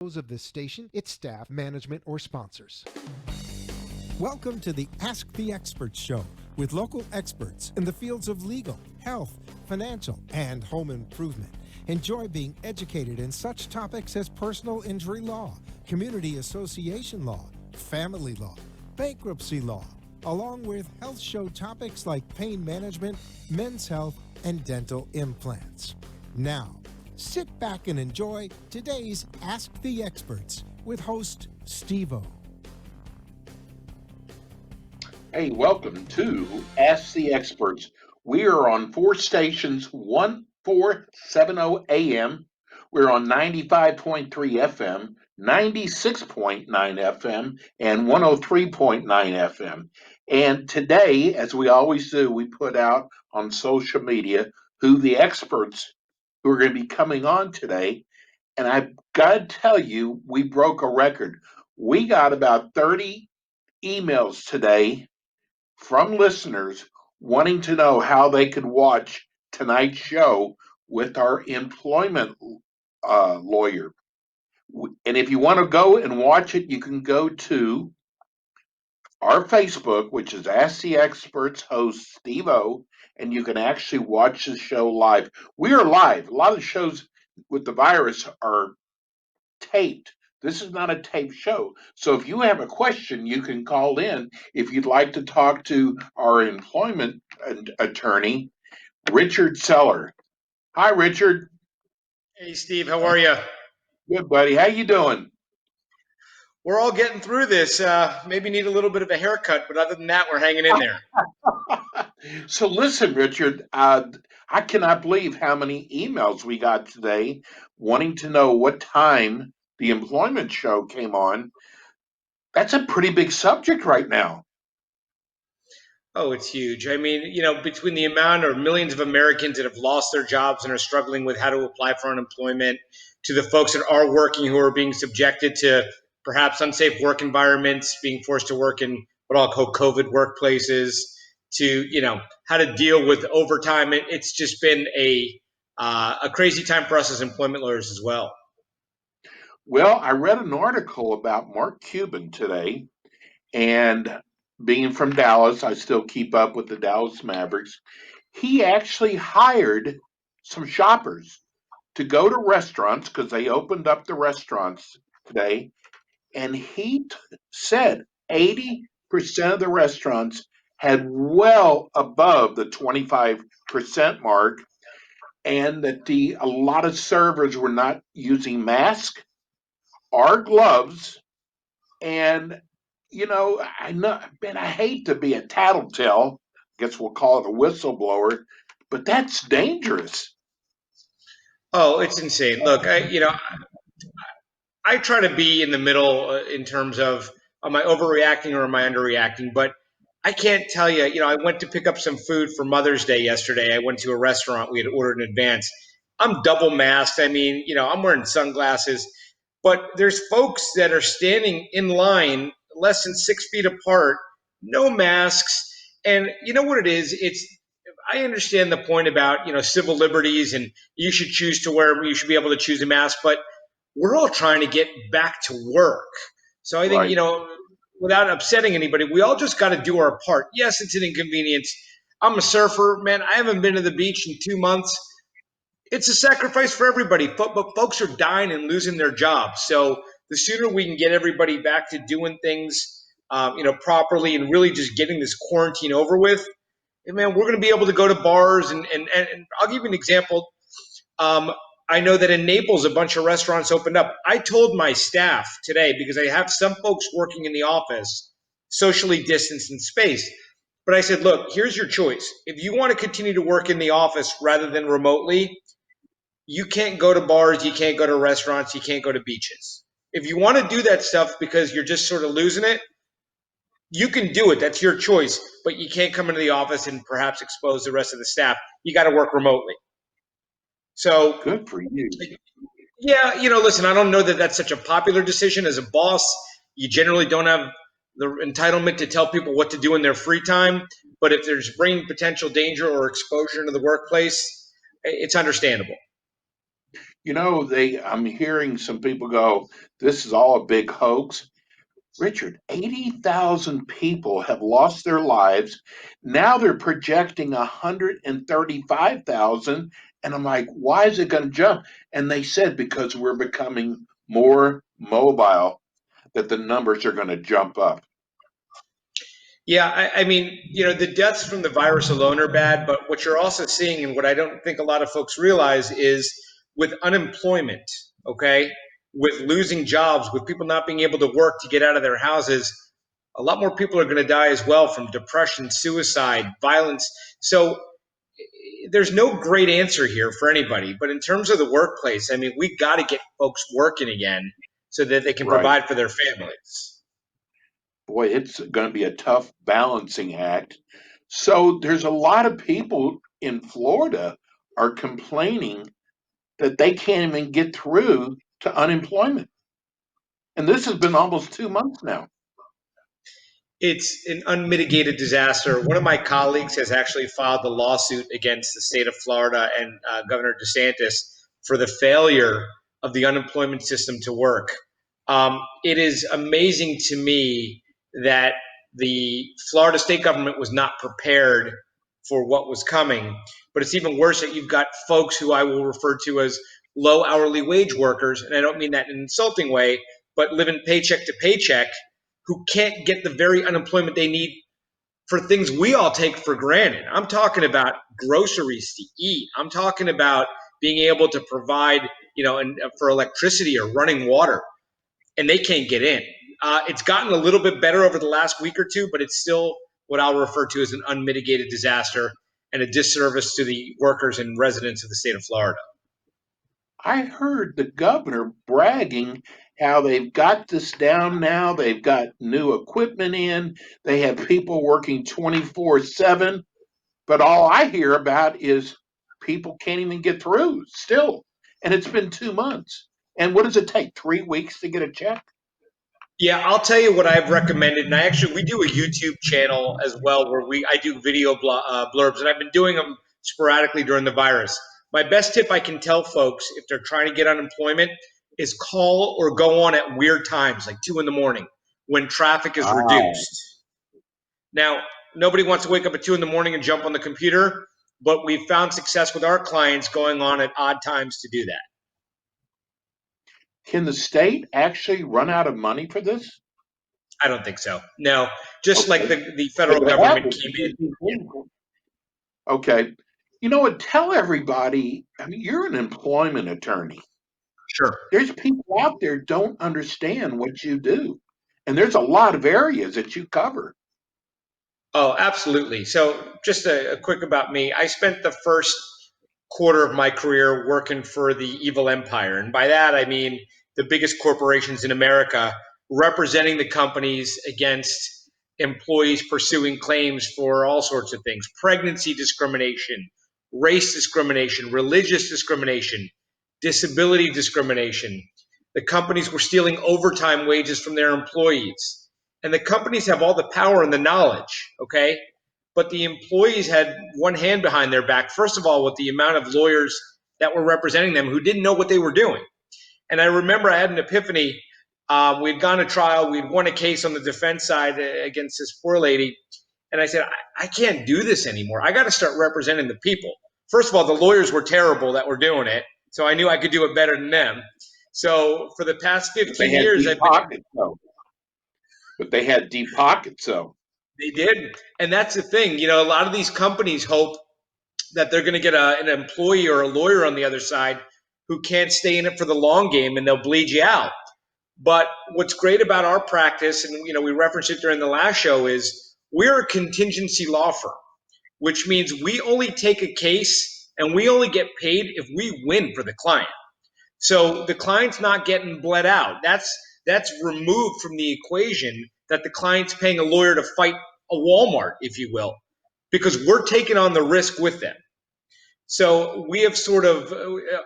Those of this station, its staff, management, or sponsors. Welcome to the Ask the Experts show with local experts in the fields of legal, health, financial, and home improvement. Enjoy being educated in such topics as personal injury law, community association law, family law, bankruptcy law, along with health show topics like pain management, men's health, and dental implants. Now, sit back and enjoy today's Ask the Experts with host Steve-O. Hey, welcome to Ask the Experts. We are on 4 stations, 1470 AM. We're on 95.3 FM, 96.9 FM, and 103.9 FM. And today, as we always do, we put out on social media who the experts who are going to be coming on today. And I've got to tell you, we broke a record. We got about 30 emails today from listeners wanting to know how they could watch tonight's show with our employment lawyer. And if you want to go and watch it, you can go to our Facebook, which is Ask the Experts host Steve-O, and you can actually watch the show live. We are live. A lot of shows with the virus are taped. This is not a taped show. So if you have a question, you can call in. If you'd like to talk to our employment attorney, Richard Seller. Hi, Richard. Hey, Steve, how are you? Good, buddy. How you doing? We're all getting through this. Maybe need a little bit of a haircut, but other than that, we're hanging in there. So listen, Richard, I cannot believe how many emails we got today wanting to know what time the employment show came on. That's a pretty big subject right now. Oh, it's huge. I mean, between the amount of millions of Americans that have lost their jobs and are struggling with how to apply for unemployment, to the folks that are working who are being subjected to perhaps unsafe work environments, being forced to work in what I'll call COVID workplaces, to how to deal with overtime. It's just been a crazy time for us as employment lawyers as well. Well, I read an article about Mark Cuban today, and being from Dallas, I still keep up with the Dallas Mavericks. He actually hired some shoppers to go to restaurants because they opened up the restaurants today, and he said 80% of the restaurants had well above the 25% mark, and that a lot of servers were not using masks or gloves. And I know, man, I hate to be a tattletale. Guess we'll call it a whistleblower, but that's dangerous. Oh, it's insane. Look, I try to be in the middle in terms of am I overreacting or am I underreacting? But I can't tell you. I went to pick up some food for Mother's Day yesterday. I went to a restaurant we had ordered in advance. I'm double masked. I mean, I'm wearing sunglasses, but there's folks that are standing in line less than 6 feet apart, no masks. And you know what it is? I understand the point about civil liberties and you should choose to wear. You should be able to choose a mask, but we're all trying to get back to work. So I think, Right. without upsetting anybody, we all just got to do our part. Yes, it's an inconvenience. I'm a surfer, man. I haven't been to the beach in 2 months. It's a sacrifice for everybody, but folks are dying and losing their jobs. So the sooner we can get everybody back to doing things, properly and really just getting this quarantine over with, man, we're going to be able to go to bars. And I'll give you an example. I know that in Naples, a bunch of restaurants opened up. I told my staff today, because I have some folks working in the office, socially distanced in space. But I said, look, here's your choice. If you want to continue to work in the office rather than remotely, you can't go to bars, you can't go to restaurants, you can't go to beaches. If you want to do that stuff because you're just sort of losing it, you can do it. That's your choice. But you can't come into the office and perhaps expose the rest of the staff. You got to work remotely. So Good for you. yeah, listen, I don't know that that's such a popular decision. As a boss, you generally don't have the entitlement to tell people what to do in their free time. But if there's bringing potential danger or exposure into the workplace, it's understandable. I'm hearing some people go, this is all a big hoax. Richard, 80,000 people have lost their lives. Now they're projecting 135,000. And I'm like, why is it going to jump? And they said because we're becoming more mobile, that the numbers are going to jump up. Yeah, I mean, the deaths from the virus alone are bad, but what you're also seeing, and what I don't think a lot of folks realize, is with unemployment, okay, with losing jobs, with people not being able to work to get out of their houses, a lot more people are going to die as well from depression, suicide, violence. So there's no great answer here for anybody. But in terms of the workplace, I mean, we got to get folks working again so that they can Right. provide for their families. Boy, it's going to be a tough balancing act. So there's a lot of people in Florida are complaining that they can't even get through to unemployment. And this has been almost 2 months now. It's an unmitigated disaster. One of my colleagues has actually filed a lawsuit against the state of Florida and Governor DeSantis for the failure of the unemployment system to work. It is amazing to me that the Florida state government was not prepared for what was coming. But it's even worse that you've got folks who I will refer to as low hourly wage workers, and I don't mean that in an insulting way, but living paycheck to paycheck, who can't get the very unemployment they need for things we all take for granted. I'm talking about groceries to eat. I'm talking about being able to provide, for electricity or running water, and they can't get in. It's gotten a little bit better over the last week or two, but it's still what I'll refer to as an unmitigated disaster and a disservice to the workers and residents of the state of Florida. I heard the governor bragging how they've got this down now. They've got new equipment in. They have people working 24/7. But all I hear about is people can't even get through still. And it's been 2 months. And what does it take? 3 weeks to get a check? Yeah, I'll tell you what I've recommended, and we do a YouTube channel as well where I do video blurbs, and I've been doing them sporadically during the virus. My best tip I can tell folks if they're trying to get unemployment is call or go on at weird times, like 2 in the morning, when traffic is Ah, reduced. Now, nobody wants to wake up at 2 in the morning and jump on the computer, but we've found success with our clients going on at odd times to do that. can the state actually run out of money for this? I don't think so. No, just like Okay. the But federal they have government it. came in. Okay. You know what? Tell everybody. I mean, you're an employment attorney. Sure. There's people out there don't understand what you do, and there's a lot of areas that you cover. Oh, absolutely. So, just a quick about me. I spent the first quarter of my career working for the evil empire. And by that, I mean the biggest corporations in America, representing the companies against employees pursuing claims for all sorts of things: pregnancy discrimination, race discrimination, religious discrimination, disability discrimination. The companies were stealing overtime wages from their employees. And the companies have all the power and the knowledge, okay? But the employees had one hand behind their back, first of all, with the amount of lawyers that were representing them who didn't know what they were doing. And I remember I had an epiphany. We'd gone to trial, we'd won a case on the defense side against this poor lady. And I said, I can't do this anymore. I got to start representing the people. First of all, the lawyers were terrible that were doing it. So I knew I could do it better than them. So for the past But they 15 had years, deep I've been. pockets, though. But they had deep pockets, though. They did. And that's the thing. A lot of these companies hope that they're going to get an employee or a lawyer on the other side who can't stay in it for the long game and they'll bleed you out. But what's great about our practice, and we referenced it during the last show, is we're a contingency law firm, which means we only take a case and we only get paid if we win for the client. So the client's not getting bled out. That's removed from the equation that the client's paying a lawyer to fight a Walmart, if you will, because we're taking on the risk with them. So we have sort of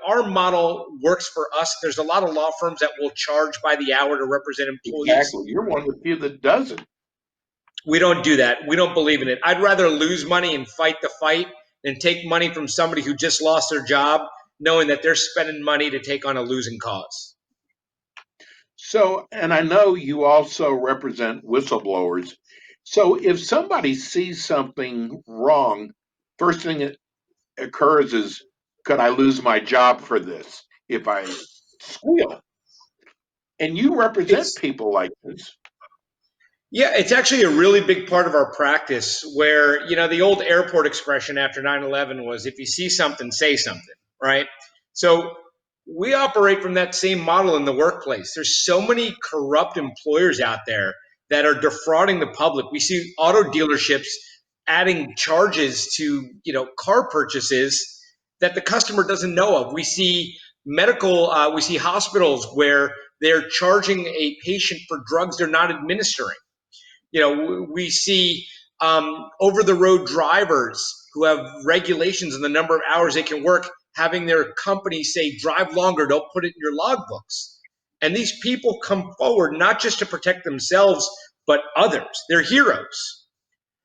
our model works for us. There's a lot of law firms that will charge by the hour to represent employees. Exactly. You're one of the few that doesn't. We don't do that. We don't believe in it. I'd rather lose money and fight the fight than take money from somebody who just lost their job knowing that they're spending money to take on a losing cause. So, and I know you also represent whistleblowers. So, if somebody sees something wrong, first thing that occurs is, could I lose my job for this if I squeal? And you represent It's people like this. Yeah, it's actually a really big part of our practice where, the old airport expression after 9/11 was if you see something, say something, right? So we operate from that same model in the workplace. There's so many corrupt employers out there that are defrauding the public. We see auto dealerships adding charges to, car purchases that the customer doesn't know of. We see hospitals where they're charging a patient for drugs they're not administering. We see over the road drivers who have regulations on the number of hours they can work, having their company say, drive longer, don't put it in your logbooks. And these people come forward not just to protect themselves, but others. They're heroes.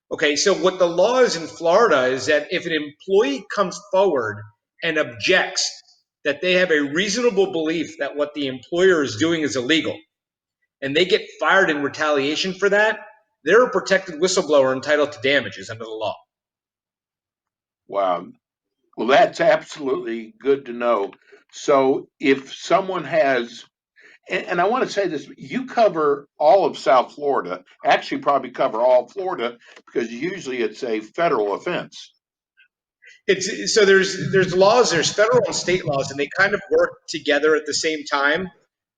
Okay, so what the law is in Florida is that if an employee comes forward and objects that they have a reasonable belief that what the employer is doing is illegal, and they get fired in retaliation for that, they're a protected whistleblower entitled to damages under the law. Wow. Well, that's absolutely good to know. So, if someone has, and I want to say this, you cover all of South Florida, actually, probably cover all Florida because usually it's a federal offense. There's laws, there's federal and state laws, and they kind of work together at the same time.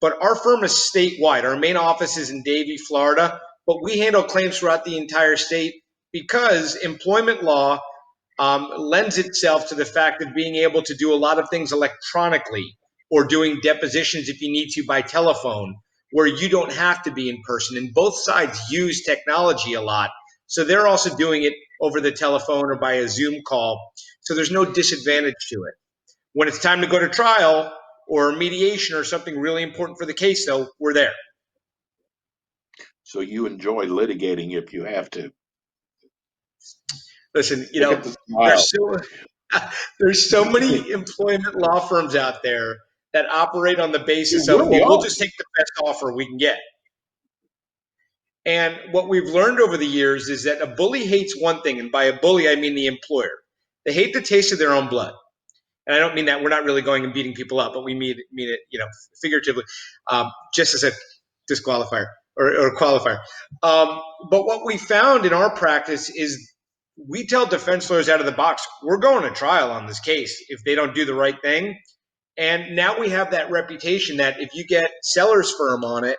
But our firm is statewide. Our main office is in Davie, Florida, but we handle claims throughout the entire state because employment law lends itself to the fact of being able to do a lot of things electronically or doing depositions if you need to by telephone, where you don't have to be in person. And both sides use technology a lot. So they're also doing it over the telephone or by a Zoom call. So there's no disadvantage to it. When it's time to go to trial or mediation or something really important for the case, though, we're there. So, you enjoy litigating if you have to. Listen, Look at the smile. there's so many employment law firms out there that operate on the There basis of, really well, we'll are. just take the best offer we can get. And what we've learned over the years is that a bully hates one thing, and by a bully, I mean the employer. They hate the taste of their own blood. And I don't mean that we're not really going and beating people up, but we mean it, figuratively, just as a disqualifier or qualifier. But what we found in our practice is we tell defense lawyers out of the box, we're going to trial on this case if they don't do the right thing. And now we have that reputation that if you get seller's firm on it,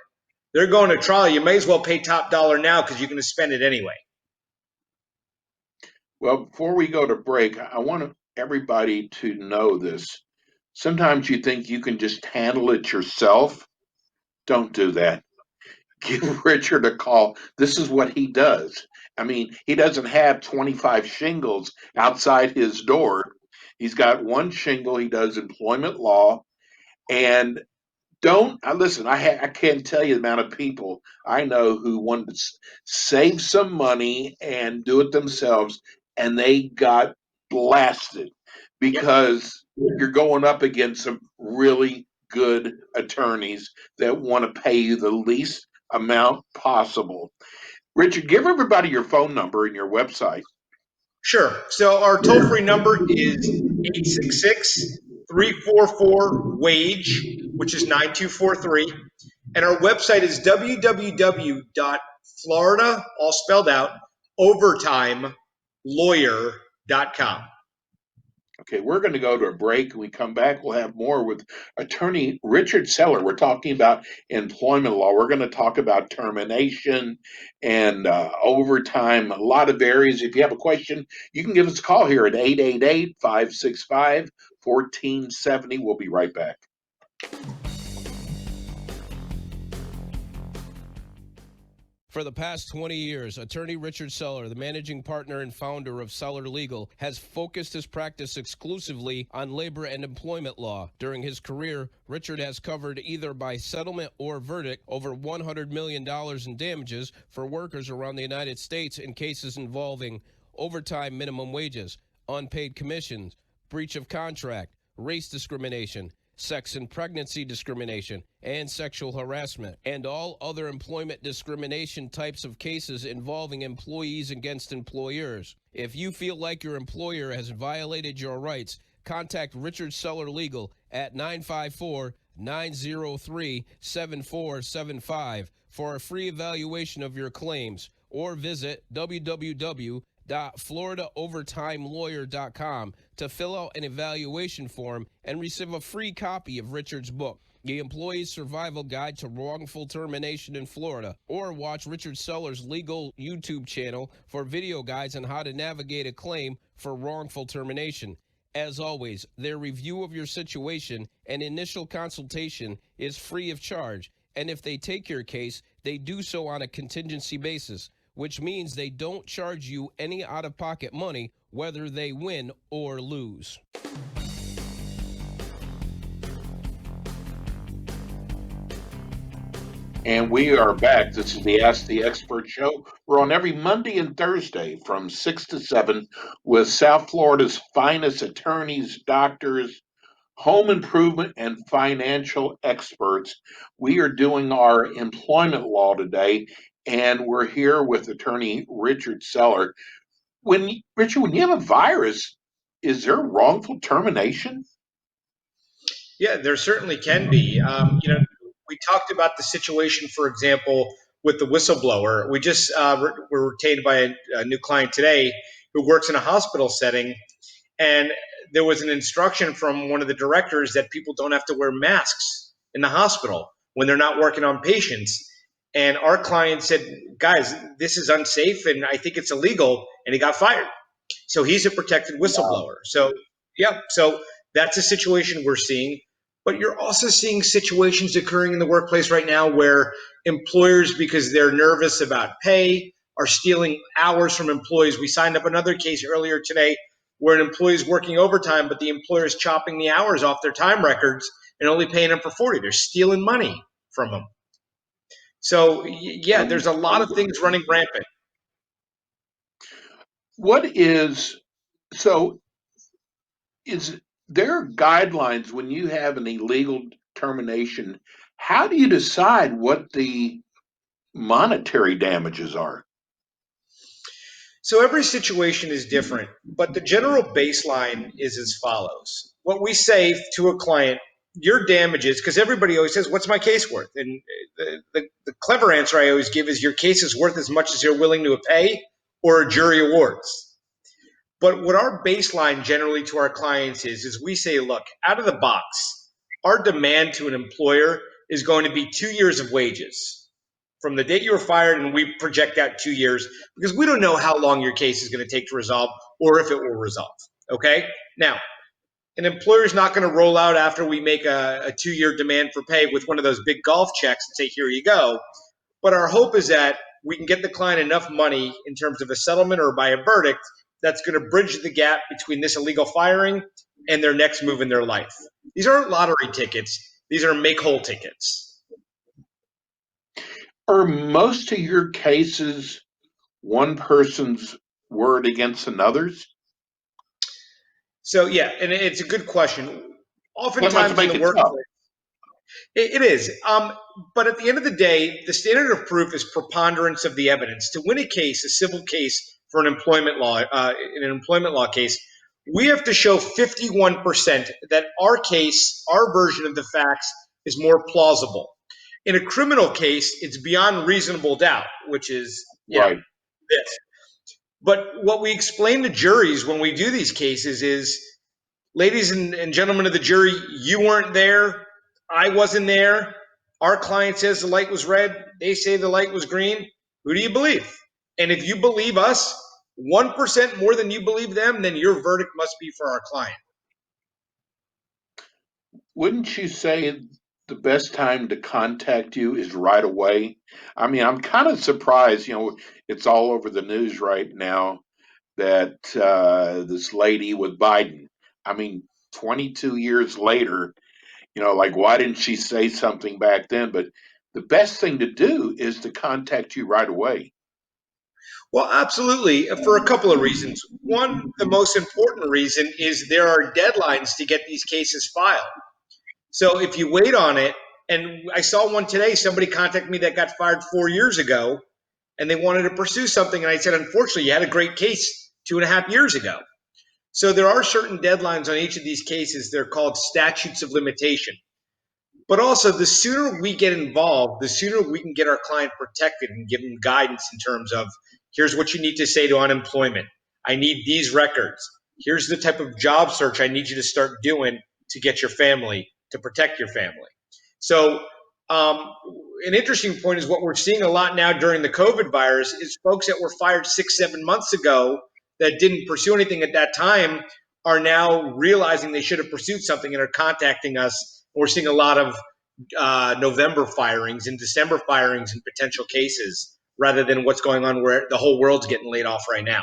they're going to trial. You may as well pay top dollar now because you're going to spend it anyway. Well, before we go to break, I want everybody to know this. Sometimes you think you can just handle it yourself. Don't do that. Give Richard a call. This is what he does. I mean, he doesn't have 25 shingles outside his door. He's got one shingle. He does employment law. And don't listen. I can't tell you the amount of people I know who want to save some money and do it themselves, and they got blasted Yep. because you're going up against some really good attorneys that want to pay you the least amount possible. Richard, give everybody your phone number and your website. Sure. So our toll free number is 866-344-WAGE, which is 9243. And our website is www.florida, all spelled out, overtimelawyer.com. Okay, we're going to go to a break. When we come back, we'll have more with attorney Richard Seller. We're talking about employment law. We're going to talk about termination and overtime, a lot of areas. If you have a question, you can give us a call here at 888-565-1470. We'll be right back. For the past 20 years, attorney Richard Seller, the managing partner and founder of Seller Legal, has focused his practice exclusively on labor and employment law. During his career, Richard has covered either by settlement or verdict over $100 million in damages for workers around the United States in cases involving overtime minimum wages, unpaid commissions, breach of contract, race discrimination, sex and pregnancy discrimination, and sexual harassment, and all other employment discrimination types of cases involving employees against employers. If you feel like your employer has violated your rights, contact Richard Seller Legal at 954-903-7475 for a free evaluation of your claims, or visit www.floridaovertimelawyer.com to fill out an evaluation form and receive a free copy of Richard's book, The Employee's Survival Guide to Wrongful Termination in Florida, or watch Richard Seller's legal YouTube channel for video guides on how to navigate a claim for wrongful termination. As always, their review of your situation and initial consultation is free of charge, and if they take your case, they do so on a contingency basis, which means they don't charge you any out-of-pocket money, whether they win or lose. And we are back. This is the Ask the Expert show. We're on every Monday and Thursday from 6 to 7 with South Florida's finest attorneys, doctors, home improvement, and financial experts. We are doing our employment law today, and we're here with attorney Richard Seller. Richard, when you have a virus, is there wrongful termination? Yeah, there certainly can be. We talked about the situation, for example, with the whistleblower. We just were retained by a new client today who works in a hospital setting, and there was an instruction from one of the directors that people don't have to wear masks in the hospital when they're not working on patients. And our client said, guys, this is unsafe and I think it's illegal. And he got fired. So he's a protected whistleblower. So, yeah, so that's a situation we're seeing. But you're also seeing situations occurring in the workplace right now where employers, because they're nervous about pay, are stealing hours from employees. We signed up another case earlier today where an employee is working overtime, but the employer is chopping the hours off their time records and only paying them for 40. They're stealing money from them. So, yeah, there's a lot of things running rampant. So is there guidelines when you have an illegal termination? How do you decide what the monetary damages are? So every situation is different, but the general baseline is as follows. What we say to a client, your damages, because everybody always says, what's my case worth? And the clever answer I always give is your case is worth as much as you're willing to pay or a jury awards. But what our baseline generally to our clients is we say, look, out of the box, our demand to an employer is going to be 2 years of wages from the date you were fired, and we project out 2 years because we don't know how long your case is going to take to resolve or if it will resolve. Okay? Now, an employer is not going to roll out after we make a 2-year demand for pay with one of those big golf checks and say, here you go. But our hope is that we can get the client enough money in terms of a settlement or by a verdict that's going to bridge the gap between this illegal firing and their next move in their life. These aren't lottery tickets. These are make-whole tickets. Are most of your cases one person's word against another's? So, yeah, and it's a good question. That must Oftentimes in make the it tough. workplace, it is. But at the end of the day, the standard of proof is preponderance of the evidence. To win a case, a civil case for an employment law, in an employment law case, we have to show 51% that our case, our version of the facts, is more plausible. In a criminal case, it's beyond reasonable doubt, which is Right. this. But what we explain to juries when we do these cases is, ladies and gentlemen of the jury, you weren't there. I wasn't there. Our client says the light was red. They say the light was green. Who do you believe? And if you believe us 1% more than you believe them, then your verdict must be for our client. Wouldn't you say the best time to contact you is right away? I mean, I'm kind of surprised, it's all over the news right now that this lady with Biden, I mean, 22 years later, like, why didn't she say something back then? But the best thing to do is to contact you right away. Well, absolutely, for a couple of reasons. One, the most important reason is there are deadlines to get these cases filed. So if you wait on it, and I saw one today, somebody contacted me that got fired 4 years ago, and they wanted to pursue something, and I said, unfortunately, you had a great case 2.5 years ago. So there are certain deadlines on each of these cases. They're called statutes of limitation. But also, the sooner we get involved, the sooner we can get our client protected and give them guidance in terms of here's what you need to say to unemployment. I need these records. Here's the type of job search I need you to start doing to get your family, to protect your family. So, um, an interesting point is what we're seeing a lot now during the COVID virus is folks that were fired 6, 7 months ago that didn't pursue anything at that time are now realizing they should have pursued something and are contacting us. We're seeing a lot of November firings and December firings in potential cases rather than what's going on where the whole world's getting laid off right now.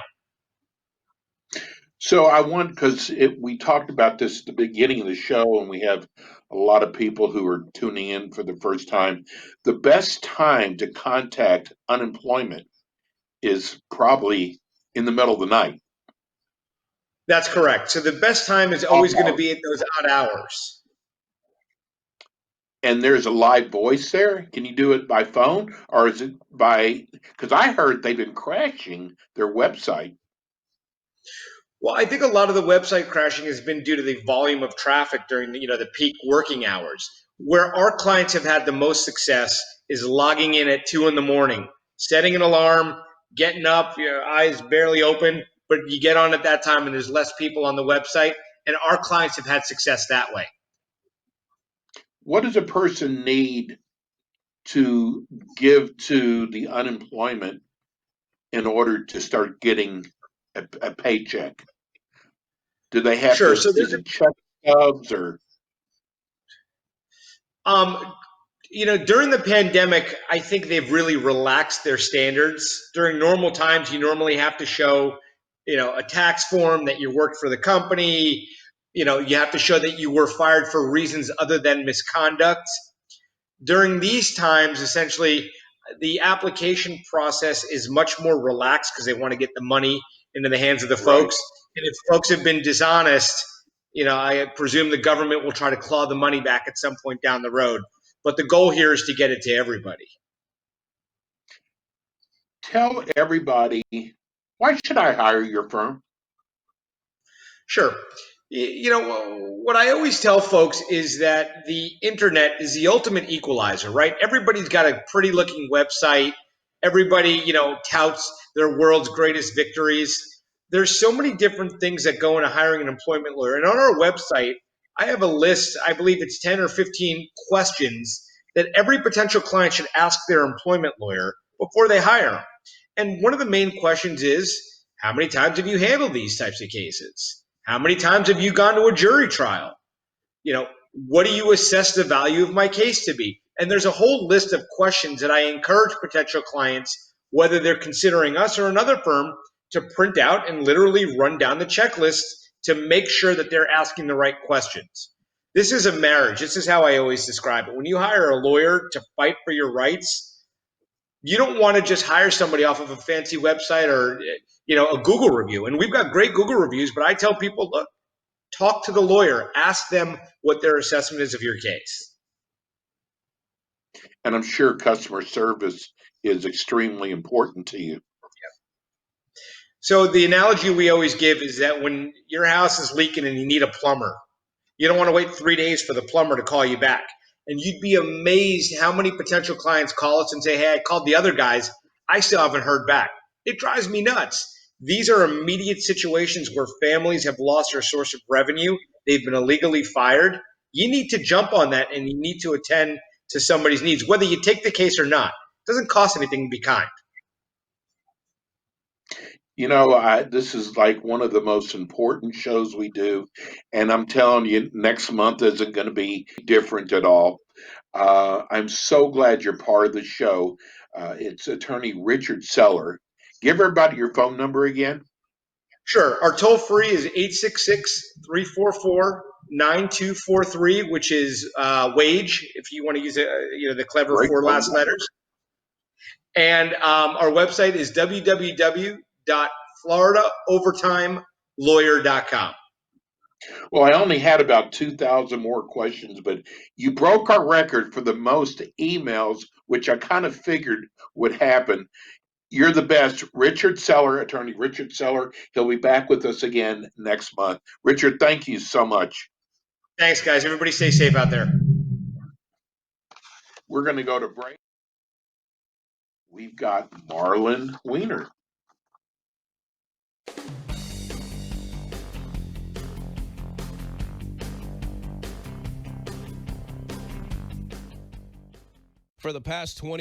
So I want, because we talked about this at the beginning of the show, and we have a lot of people who are tuning in for the first time. The best time to contact unemployment is probably in the middle of the night. That's correct. So the best time is always going to Almost. be at those odd hours. And there's a live voice there. Can you do it by phone, or is it by? Because I heard they've been crashing their website. Well, I think a lot of the website crashing has been due to the volume of traffic during the peak working hours. Where our clients have had the most success is logging in at 2 in the morning, setting an alarm, getting up, your eyes barely open, but you get on at that time and there's less people on the website. And our clients have had success that way. What does a person need to give to the unemployment in order to start getting a paycheck? Do they have Sure. to? So Is there's it check stubs or? um, during the pandemic, I think they've really relaxed their standards. During normal times, you normally have to show, a tax form that you worked for the company. You have to show that you were fired for reasons other than misconduct. During these times, essentially, the application process is much more relaxed because they want to get the money into the hands of the Right. folks. And if folks have been dishonest, I presume the government will try to claw the money back at some point down the road. But the goal here is to get it to everybody. Tell everybody, why should I hire your firm? Sure. What I always tell folks is that the internet is the ultimate equalizer, right? Everybody's got a pretty looking website. Everybody, touts their world's greatest victories. There's so many different things that go into hiring an employment lawyer. And on our website, I have a list, I believe it's 10 or 15 questions that every potential client should ask their employment lawyer before they hire them. And one of the main questions is, how many times have you handled these types of cases? How many times have you gone to a jury trial? What do you assess the value of my case to be? And there's a whole list of questions that I encourage potential clients, whether they're considering us or another firm, to print out and literally run down the checklist to make sure that they're asking the right questions. This is a marriage. This is how I always describe it. When you hire a lawyer to fight for your rights, you don't want to just hire somebody off of a fancy website or a Google review. And we've got great Google reviews, but I tell people, look, talk to the lawyer, ask them what their assessment is of your case. And I'm sure customer service is extremely important to you. So the analogy we always give is that when your house is leaking and you need a plumber, you don't want to wait 3 days for the plumber to call you back. And you'd be amazed how many potential clients call us and say, hey, I called the other guys. I still haven't heard back. It drives me nuts. These are immediate situations where families have lost their source of revenue. They've been illegally fired. You need to jump on that and you need to attend to somebody's needs, whether you take the case or not. It doesn't cost anything to be kind. This is like one of the most important shows we do, and I'm telling you, next month isn't going to be different at all. I'm so glad you're part of the show. It's Attorney Richard Seller. Give everybody your phone number again. Sure. Our toll free is 866-344-9243, which is wage, if you want to use the clever Great four phone last number. letters. And our website is www.floridaovertimelawyer.com. Well, I only had about 2,000 more questions, but you broke our record for the most emails, which I kind of figured would happen. You're the best. Richard Seller, attorney Richard Seller. He'll be back with us again next month. Richard, thank you so much. Thanks, guys. Everybody stay safe out there. We're going to go to break. We've got Marlon Weiner. For the past 20